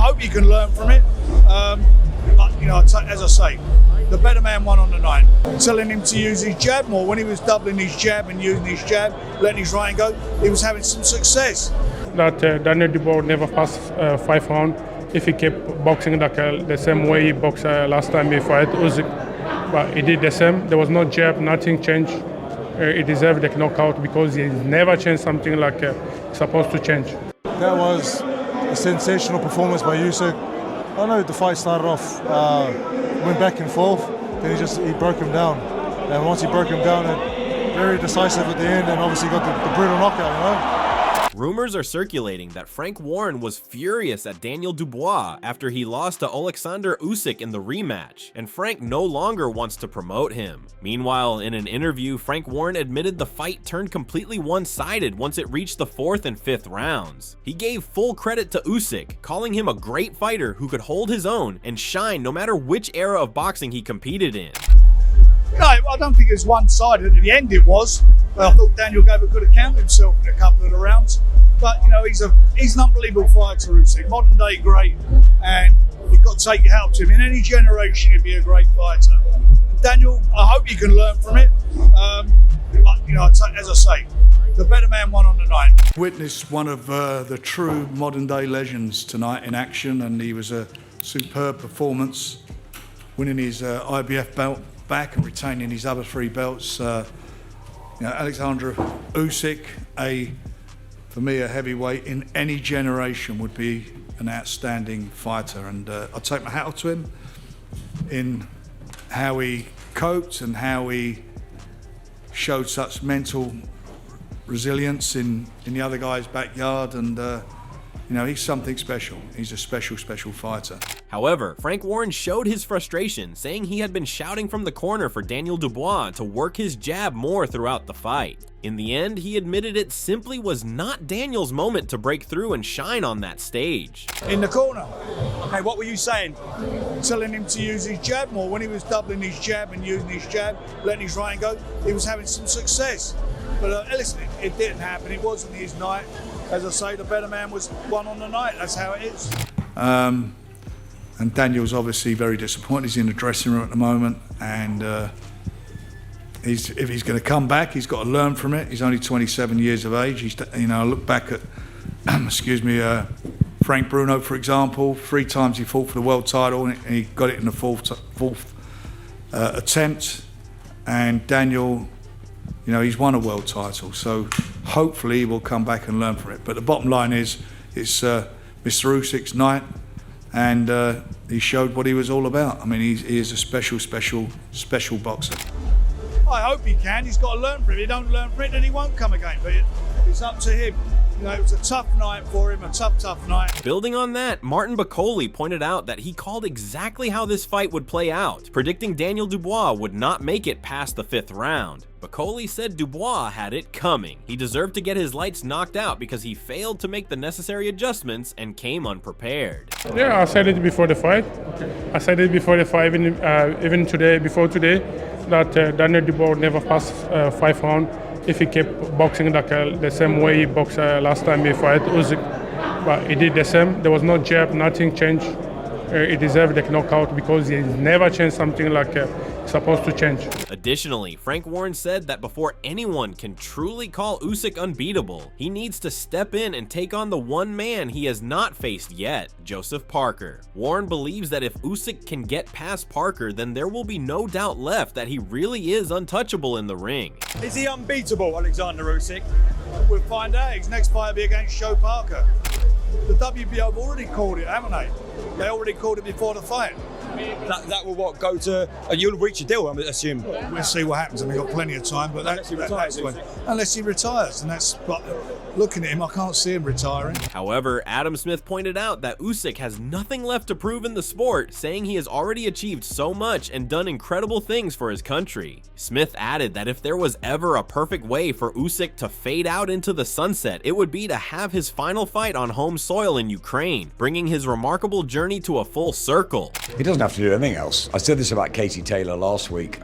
hope you can learn from it. But, you know, as I say, the better man won on the night. Telling him to use his jab more. When he was doubling his jab and using his jab, letting his right go, he was having some success. That Daniel Dubois would never pass 5 rounds if he kept boxing like the same way he boxed last time he fought Usyk. But he did the same. There was no jab, nothing changed. He deserved the knockout because he never changed something like he's supposed to change. That was a sensational performance by Usyk. I know the fight started off, went back and forth, then he broke him down. And once he broke him down, very decisive at the end, and obviously got the brutal knockout, you know? Rumors are circulating that Frank Warren was furious at Daniel Dubois after he lost to Alexander Usyk in the rematch, and Frank no longer wants to promote him. Meanwhile, in an interview, Frank Warren admitted the fight turned completely one-sided once it reached the 4th and 5th rounds. He gave full credit to Usyk, calling him a great fighter who could hold his own and shine no matter which era of boxing he competed in. No, I don't think it was one-sided. At the end it was. I thought Daniel gave a good account of himself in a couple of the rounds. But, you know, he's an unbelievable fighter, Usyk. Modern day great. And you've got to take your hat to him. In any generation, he'd be a great fighter. And Daniel, I hope you can learn from it. But, you know, as I say, the better man won on the night. Witnessed one of the true modern day legends tonight in action, and he was a superb performance, winning his IBF belt back and retaining his other 3 belts. You know, Alexander Usyk, for me, a heavyweight in any generation, would be an outstanding fighter, and I take my hat off to him in how he coped and how he showed such mental resilience in the other guy's backyard, and you know, he's something special. He's a special fighter. However, Frank Warren showed his frustration, saying he had been shouting from the corner for Daniel Dubois to work his jab more throughout the fight. In the end, he admitted it simply was not Daniel's moment to break through and shine on that stage. In the corner. Okay, what were you saying? Telling him to use his jab more. When he was doubling his jab and using his jab, letting his right go, he was having some success. But listen, it didn't happen. It wasn't his night. As I say, the better man won on the night. That's how it is. And Daniel's obviously very disappointed. He's in the dressing room at the moment, and if he's going to come back, he's got to learn from it. He's only 27 years of age. I look back at, Frank Bruno, for example. 3 times he fought for the world title, and he got it in the fourth attempt. And Daniel, you know, he's won a world title, so hopefully he will come back and learn from it. But the bottom line is, it's Mr. Usyk's night, and he showed what he was all about. I mean, he is a special boxer. I hope he can. He's got to learn from it. If he don't learn from it, then he won't come again. But it's up to him. You know, it was a tough night for him, a tough night. Building on that, Martin Bacoli pointed out that he called exactly how this fight would play out, predicting Daniel Dubois would not make it past the 5th round. Bacoli said Dubois had it coming. He deserved to get his lights knocked out because he failed to make the necessary adjustments and came unprepared. Yeah, I said it before the fight. I said it before the fight, even today, before today, that Daniel Dubois would never pass 5 rounds if he kept boxing like the same way he boxed last time he fought Usyk. But he did the same. There was no jab, nothing changed. He deserved the knockout because he never changed something like he's supposed to change. Additionally, Frank Warren said that before anyone can truly call Usyk unbeatable, he needs to step in and take on the one man he has not faced yet, Joseph Parker. Warren believes that if Usyk can get past Parker, then there will be no doubt left that he really is untouchable in the ring. Is he unbeatable, Alexander Usyk? We'll find out. His next fight will be against Joe Parker. The WBO have already called it, haven't they? They already called it before the fight. That will go to, you'll reach a deal, I assume. We'll see what happens, and we've got plenty of time. But unless he retires, and that's. But looking at him, I can't see him retiring. However, Adam Smith pointed out that Usyk has nothing left to prove in the sport, saying he has already achieved so much and done incredible things for his country. Smith added that if there was ever a perfect way for Usyk to fade out into the sunset, it would be to have his final fight on home soil in Ukraine, bringing his remarkable journey to a full circle. He doesn't have to do anything else. I said this about Katie Taylor last week.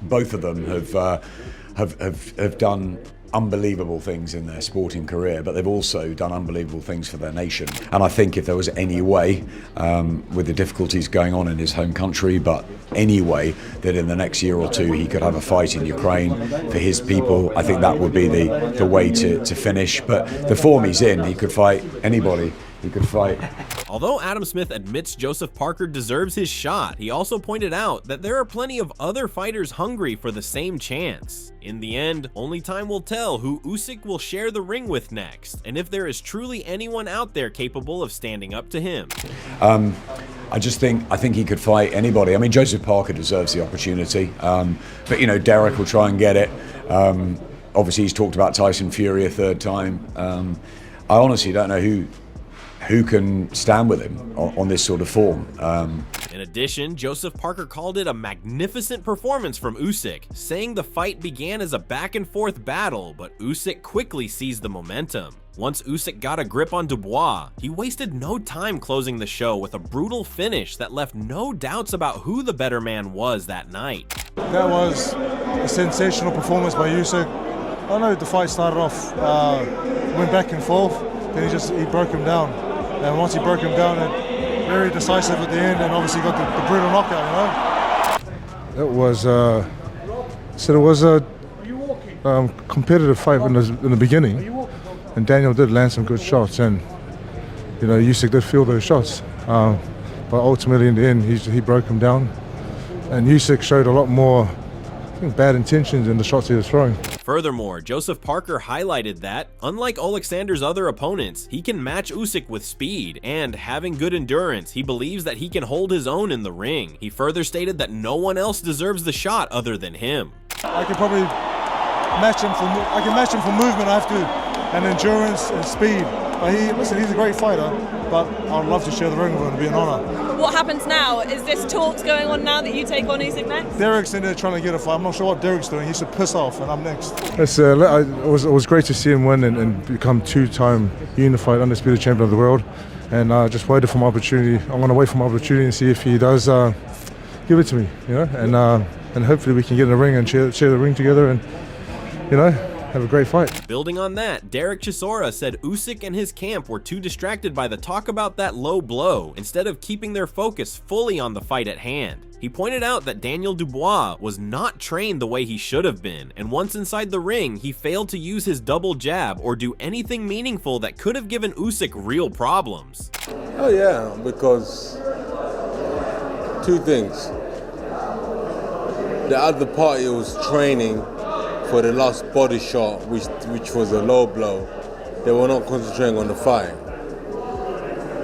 Both of them have done unbelievable things in their sporting career, but they've also done unbelievable things for their nation. And I think if there was any way, with the difficulties going on in his home country, but any way that in the next year or two he could have a fight in Ukraine for his people, I think that would be the way to finish. But the form he's in, he could fight anybody. He could fight. Although Adam Smith admits Joseph Parker deserves his shot, he also pointed out that there are plenty of other fighters hungry for the same chance. In the end, only time will tell who Usyk will share the ring with next, and if there is truly anyone out there capable of standing up to him. I think he could fight anybody. I mean, Joseph Parker deserves the opportunity, but you know, Derek will try and get it. Obviously, he's talked about Tyson Fury a third time. I honestly don't know who can stand with him on this sort of form. In addition, Joseph Parker called it a magnificent performance from Usyk, saying the fight began as a back-and-forth battle, but Usyk quickly seized the momentum. Once Usyk got a grip on Dubois, he wasted no time closing the show with a brutal finish that left no doubts about who the better man was that night. That was a sensational performance by Usyk. I know the fight started off, went back and forth, then he broke him down. And once he broke him down, very decisive at the end, and obviously got the brutal knockout, you know? It was a competitive fight in the beginning, and Daniel did land some good shots, and you know, Usyk did feel those shots. But ultimately, in the end, he broke him down, and Usyk showed a lot more, I think, bad intentions in the shots he was throwing. Furthermore, Joseph Parker highlighted that, unlike Alexander's other opponents, he can match Usyk with speed, and having good endurance, he believes that he can hold his own in the ring. He further stated that no one else deserves the shot other than him. I can probably match him for movement, I have to, and endurance and speed. But he's a great fighter, but I'd love to share the ring with him. It'd be an honor. What happens now? Is this talks going on now that you take on Usyk next? Derek's in there trying to get a fight. I'm not sure what Derek's doing. He should piss off, and I'm next. It was great to see him win and become two-time unified undisputed champion of the world. And I just waited for my opportunity. I'm going to wait for my opportunity and see if he does give it to me, you know. And hopefully we can get in the ring and share the ring together, and you know, have a great fight. Building on that, Derek Chisora said Usyk and his camp were too distracted by the talk about that low blow instead of keeping their focus fully on the fight at hand. He pointed out that Daniel Dubois was not trained the way he should have been, and once inside the ring, he failed to use his double jab or do anything meaningful that could have given Usyk real problems. Oh yeah, because two things. The other party was training for the last body shot, which was a low blow. They were not concentrating on the fight.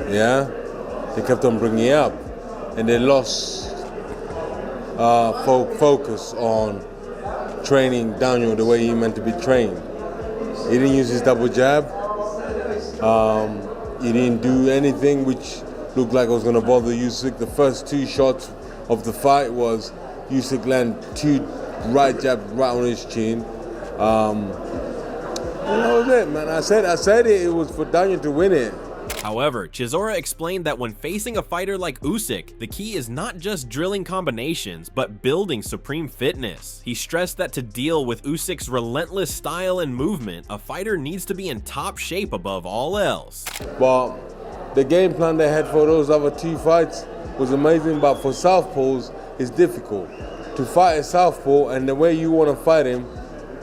Yeah, they kept on bringing it up, and they lost focus on training Daniel the way he meant to be trained. He didn't use his double jab. He didn't do anything which looked like it was going to bother Usyk. The first two shots of the fight was Usyk landed two right jabs right on his chin. And that was it, man. I said it was for Daniel to win it. However, Chisora explained that when facing a fighter like Usyk, the key is not just drilling combinations, but building supreme fitness. He stressed that to deal with Usyk's relentless style and movement, a fighter needs to be in top shape above all else. But the game plan they had for those other two fights was amazing, but for southpaws, it's difficult. To fight a southpaw and the way you want to fight him,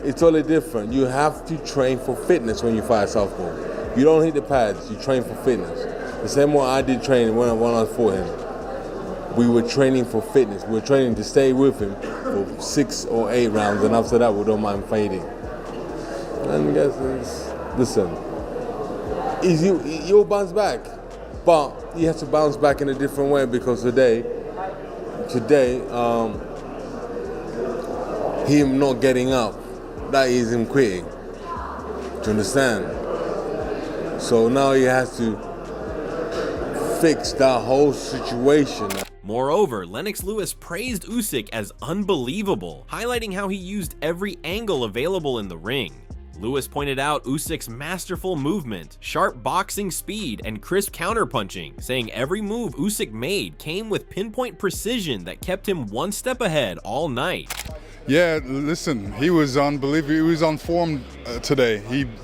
it's totally different. You have to train for fitness when you fight a southpaw. You don't hit the pads, you train for fitness. The same way I did training when I fought him. We were training for fitness. We were training to stay with him for 6 or 8 rounds, and after that we don't mind fading. And guys, listen, you'll bounce back, but you have to bounce back in a different way, because today, him not getting up, that is him quitting. Do you understand? So now he has to fix that whole situation. Moreover, Lennox Lewis praised Usyk as unbelievable, highlighting how he used every angle available in the ring. Lewis pointed out Usyk's masterful movement, sharp boxing speed, and crisp counterpunching, saying every move Usyk made came with pinpoint precision that kept him one step ahead all night. Yeah, listen, he was unbelievable. He was on form today.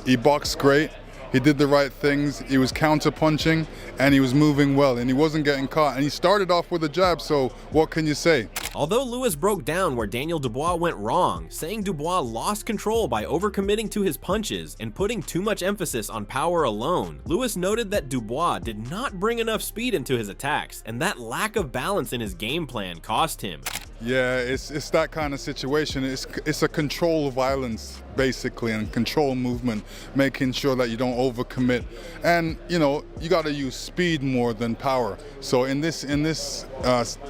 He boxed great. He did the right things. He was counter-punching, and he was moving well, and he wasn't getting caught. And he started off with a jab, so what can you say? Although Lewis broke down where Daniel Dubois went wrong, saying Dubois lost control by overcommitting to his punches and putting too much emphasis on power alone, Lewis noted that Dubois did not bring enough speed into his attacks, and that lack of balance in his game plan cost him. Yeah, it's that kind of situation. It's a control violence, basically, and control movement, making sure that you don't overcommit. And, you know, you got to use speed more than power. So in this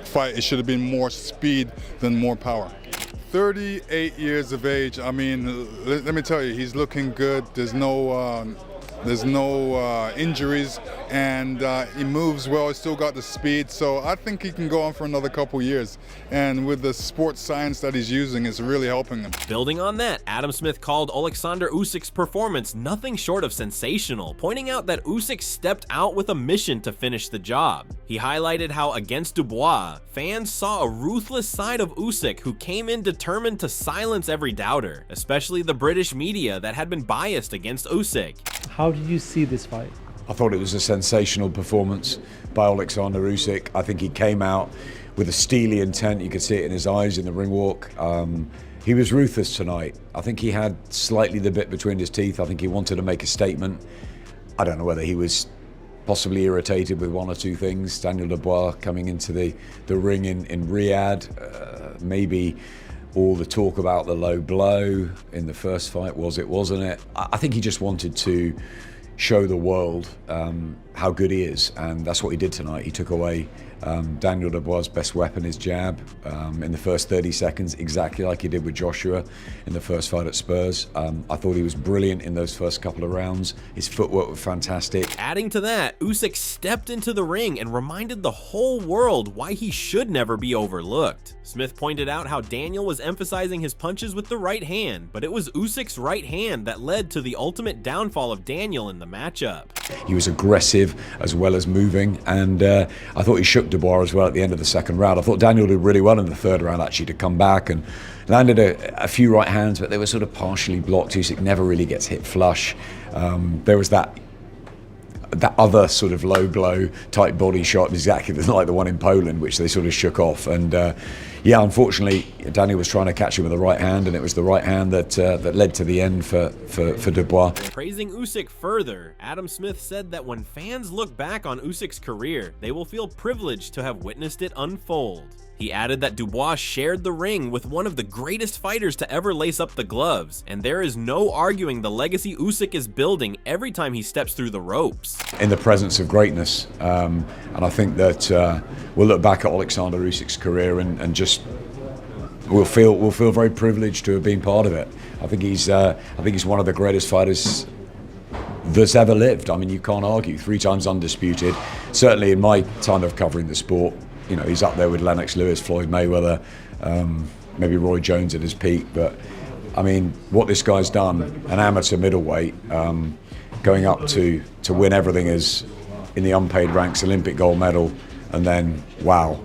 fight, it should have been more speed than more power. 38 years of age. I mean, let me tell you, he's looking good. There's no injuries, and he moves well. He's still got the speed, so I think he can go on for another couple years. And with the sports science that he's using, it's really helping him. Building on that, Adam Smith called Alexander Usyk's performance nothing short of sensational, pointing out that Usyk stepped out with a mission to finish the job. He highlighted how against Dubois, fans saw a ruthless side of Usyk who came in determined to silence every doubter, especially the British media that had been biased against Usyk. How did you see this fight? I thought it was a sensational performance by Alexander Usyk. I think he came out with a steely intent. You could see it in his eyes in the ring walk. He was ruthless tonight. I think he had slightly the bit between his teeth. I think he wanted to make a statement. I don't know whether he was possibly irritated with one or two things. Daniel Dubois coming into the ring in Riyadh, maybe all the talk about the low blow in the first fight, wasn't it? I think he just wanted to show the world how good he is, and that's what he did tonight. He took away Daniel Dubois' best weapon, his jab, in the first 30 seconds, exactly like he did with Joshua in the first fight at Spurs. I thought he was brilliant in those first couple of rounds. His footwork was fantastic. Adding to that, Usyk stepped into the ring and reminded the whole world why he should never be overlooked. Smith pointed out how Daniel was emphasizing his punches with the right hand, but it was Usyk's right hand that led to the ultimate downfall of Daniel in the matchup. He was aggressive as well as moving, and I thought he shook Dubois as well at the end of the second round. I thought Daniel did really well in the third round, actually, to come back and landed a few right hands, but they were sort of partially blocked. Usyk never really gets hit flush. There was that other sort of low blow type body shot, exactly like the one in Poland, which they sort of shook off. And yeah, unfortunately, Daniel was trying to catch him with the right hand, and it was the right hand that led to the end for Dubois. Praising Usyk further, Adam Smith said that when fans look back on Usyk's career, they will feel privileged to have witnessed it unfold. He added that Dubois shared the ring with one of the greatest fighters to ever lace up the gloves, and there is no arguing the legacy Usyk is building every time he steps through the ropes. In the presence of greatness, and I think that we'll look back at Alexander Usyk's career and just we'll feel very privileged to have been part of it. I think he's one of the greatest fighters that's ever lived. I mean, you can't argue. 3 times undisputed. Certainly in my time of covering the sport, you know, he's up there with Lennox Lewis, Floyd Mayweather, maybe Roy Jones at his peak. But I mean, what this guy's done, an amateur middleweight, going up to win everything as in the unpaid ranks, Olympic gold medal, and then wow,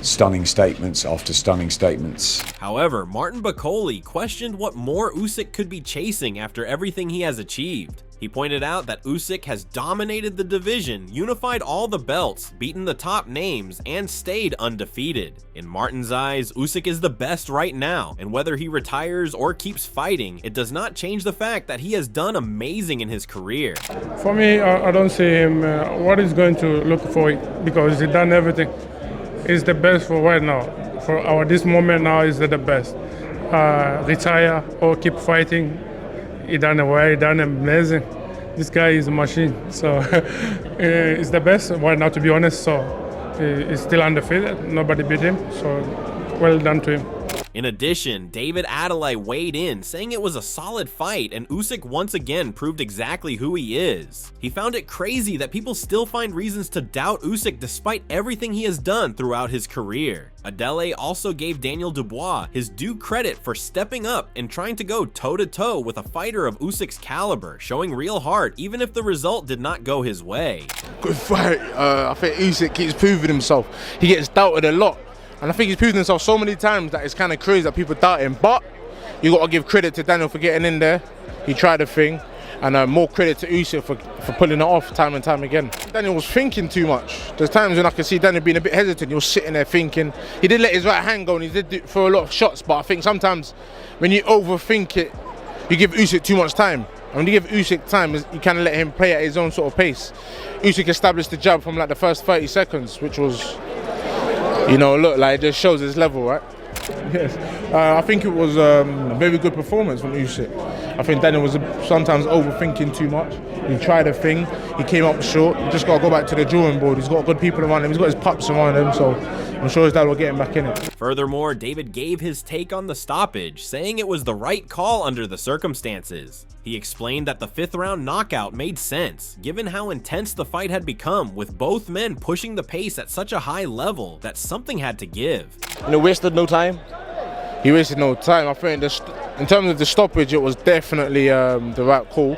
stunning statements after stunning statements. However, Martin Bakole questioned what more Usyk could be chasing after everything he has achieved. He pointed out that Usyk has dominated the division, unified all the belts, beaten the top names, and stayed undefeated. In Martin's eyes, Usyk is the best right now, and whether he retires or keeps fighting, it does not change the fact that he has done amazing in his career. For me, I don't see him what he's going to look for, because he's done everything. He's the best for right now. For this moment now, he's the best. Retire or keep fighting. He done amazing. This guy is a machine, so he's the best right now, to be honest. So he's still undefeated. Nobody beat him. So well done to him. In addition, David Adelaide weighed in, saying it was a solid fight, and Usyk once again proved exactly who he is. He found it crazy that people still find reasons to doubt Usyk despite everything he has done throughout his career. Adelaide also gave Daniel Dubois his due credit for stepping up and trying to go toe-to-toe with a fighter of Usyk's caliber, showing real heart even if the result did not go his way. Good fight. I think Usyk keeps proving himself. He gets doubted a lot, And I think he's proven himself so many times that it's kind of crazy that people doubt him. But you got to give credit to Daniel for getting in there. He tried the thing. And more credit to Usyk for pulling it off time and time again. Daniel was thinking too much. There's times when I can see Daniel being a bit hesitant. He was sitting there thinking. He did let his right hand go and he did throw a lot of shots. But I think sometimes when you overthink it, you give Usyk too much time. And when you give Usyk time, you kind of let him play at his own sort of pace. Usyk established the jab from like the first 30 seconds, which was, you know, look, like it just shows his level, right? Yes, I think it was a very good performance from Usyk. I think Daniel was sometimes overthinking too much. He tried a thing, he came up short. He just got to go back to the drawing board. He's got good people around him, he's got his pups around him, so I'm sure his dad will get him back in it. Furthermore, David gave his take on the stoppage, saying it was the right call under the circumstances. He explained that the 5th round knockout made sense, given how intense the fight had become, with both men pushing the pace at such a high level that something had to give. And he wasted no time. He wasted no time. I think in terms of the stoppage, it was definitely the right call.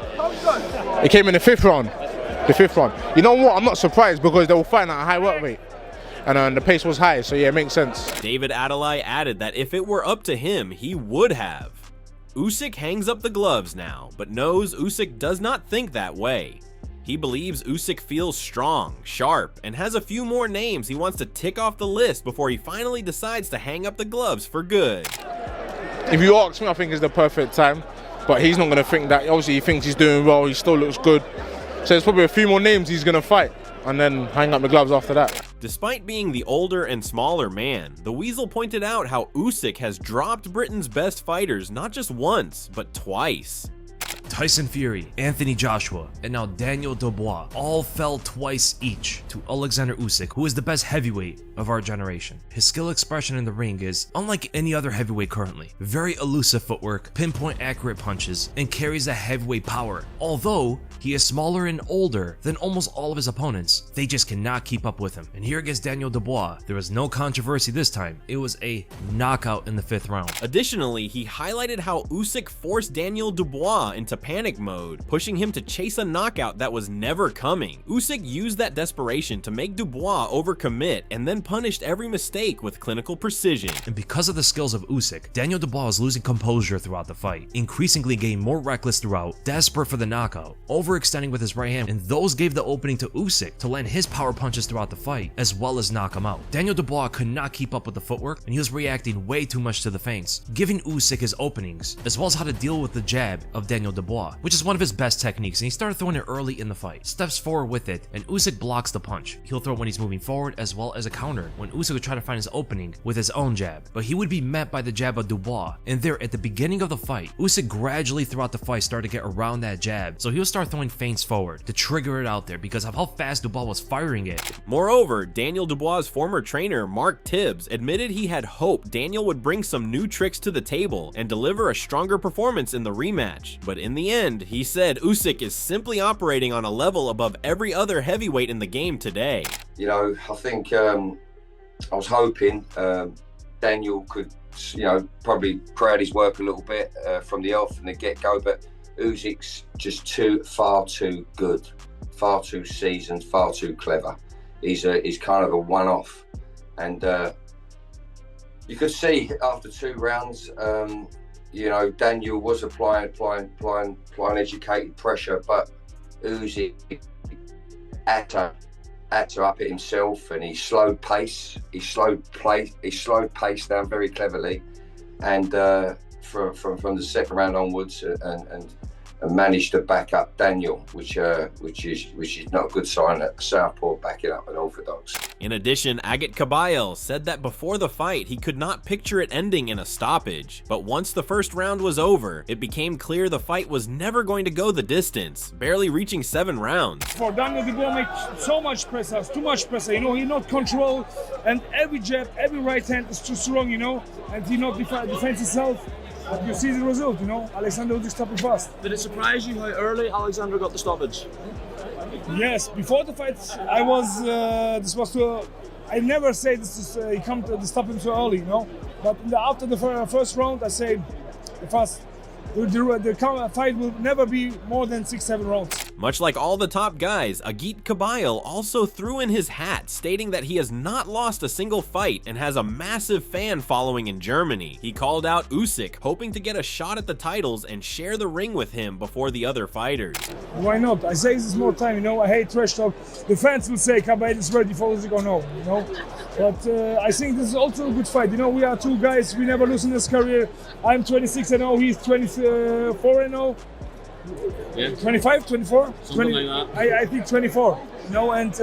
It came in the 5th round. The 5th round. You know what? I'm not surprised because they were fighting at a high work rate. And the pace was high, so yeah, it makes sense. David Adelaide added that if it were up to him, he would have. Usyk hangs up the gloves now, but knows Usyk does not think that way. He believes Usyk feels strong, sharp, and has a few more names he wants to tick off the list before he finally decides to hang up the gloves for good. If you ask me, I think it's the perfect time, but he's not going to think that. Obviously, he thinks he's doing well, he still looks good. So there's probably a few more names he's going to fight, and then hang up the gloves after that. Despite being the older and smaller man, the Weasel pointed out how Usyk has dropped Britain's best fighters not just once, but twice. Tyson Fury, Anthony Joshua, and now Daniel Dubois all fell twice each to Alexander Usyk, who is the best heavyweight of our generation. His skill expression in the ring is unlike any other heavyweight currently. Very elusive footwork, pinpoint accurate punches, and carries a heavyweight power. Although he is smaller and older than almost all of his opponents, they just cannot keep up with him. And here against Daniel Dubois, there was no controversy this time. It was a knockout in the 5th round. Additionally, he highlighted how Usyk forced Daniel Dubois into panic mode, pushing him to chase a knockout that was never coming. Usyk used that desperation to make Dubois overcommit and then punished every mistake with clinical precision. And because of the skills of Usyk, Daniel Dubois was losing composure throughout the fight, increasingly getting more reckless throughout, desperate for the knockout, overextending with his right hand, and those gave the opening to Usyk to land his power punches throughout the fight, as well as knock him out. Daniel Dubois could not keep up with the footwork, and he was reacting way too much to the feints, giving Usyk his openings, as well as how to deal with the jab of Daniel Dubois, which is one of his best techniques, and he started throwing it early in the fight. Steps forward with it, and Usyk blocks the punch. He'll throw it when he's moving forward, as well as a counter, when Usyk would try to find his opening with his own jab, but he would be met by the jab of Dubois. And there, at the beginning of the fight, Usyk gradually throughout the fight started to get around that jab, so he'll start throwing feints forward to trigger it out there because of how fast Dubois was firing it. Moreover, Daniel Dubois' former trainer, Mark Tibbs, admitted he had hoped Daniel would bring some new tricks to the table and deliver a stronger performance in the rematch, but in the end, he said Usyk is simply operating on a level above every other heavyweight in the game today. You know, I think I was hoping Daniel could, you know, probably crowd his work a little bit from the off and the get-go, but Usyk's just far too good, far too seasoned, far too clever. He's kind of a one-off, and you could see after 2 rounds, you know, Daniel was applying educated pressure, but Usyk had to up it himself, and he slowed pace down very cleverly, and from the 2nd round onwards, and managed to back up Daniel, which is not a good sign that Southpaw backing up an orthodox. In addition, Agat Kabayel said that before the fight he could not picture it ending in a stoppage, but once the 1st round was over, it became clear the fight was never going to go the distance, barely reaching 7 rounds. For Daniel Dubois make so much pressure, too much pressure, you know, he not control, and every jab, every right hand is too strong, you know, and he not defends himself. But you see the result, you know, Alexander will just stop it fast. Did it surprise you how early Alexander got the stoppage? Yes, before the fight, I was, I never say this is, he come to stop him so early, you know. But after the 1st round, I say the fight will never be more than 6-7 rounds. Much like all the top guys, Agit Kabayel also threw in his hat, stating that he has not lost a single fight and has a massive fan following in Germany. He called out Usyk, hoping to get a shot at the titles and share the ring with him before the other fighters. Why not? I say this more time, you know, I hate trash talk. The fans will say Kabayel is ready for Usyk or no, you know. But I think this is also a good fight. You know, we are two guys, we never lose in this career. I'm 26-0, he's 24-0. Yeah. 25, 24? Something like that. I think 24, you know, and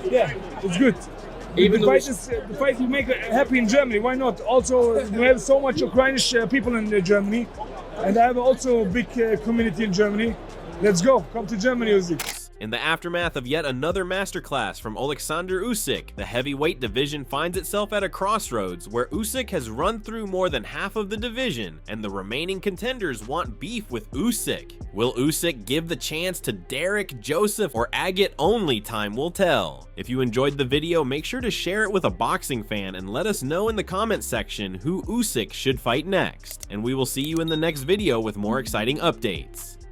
yeah, it's good. Even the fight will make happy in Germany, why not? Also, we have so much Ukrainian people in Germany, and I have also a big community in Germany. Let's go, come to Germany, Usyk. In the aftermath of yet another masterclass from Alexander Usyk, the heavyweight division finds itself at a crossroads where Usyk has run through more than half of the division, and the remaining contenders want beef with Usyk. Will Usyk give the chance to Derek, Joseph, or Agit? Only time will tell. If you enjoyed the video, make sure to share it with a boxing fan and let us know in the comments section who Usyk should fight next. And we will see you in the next video with more exciting updates.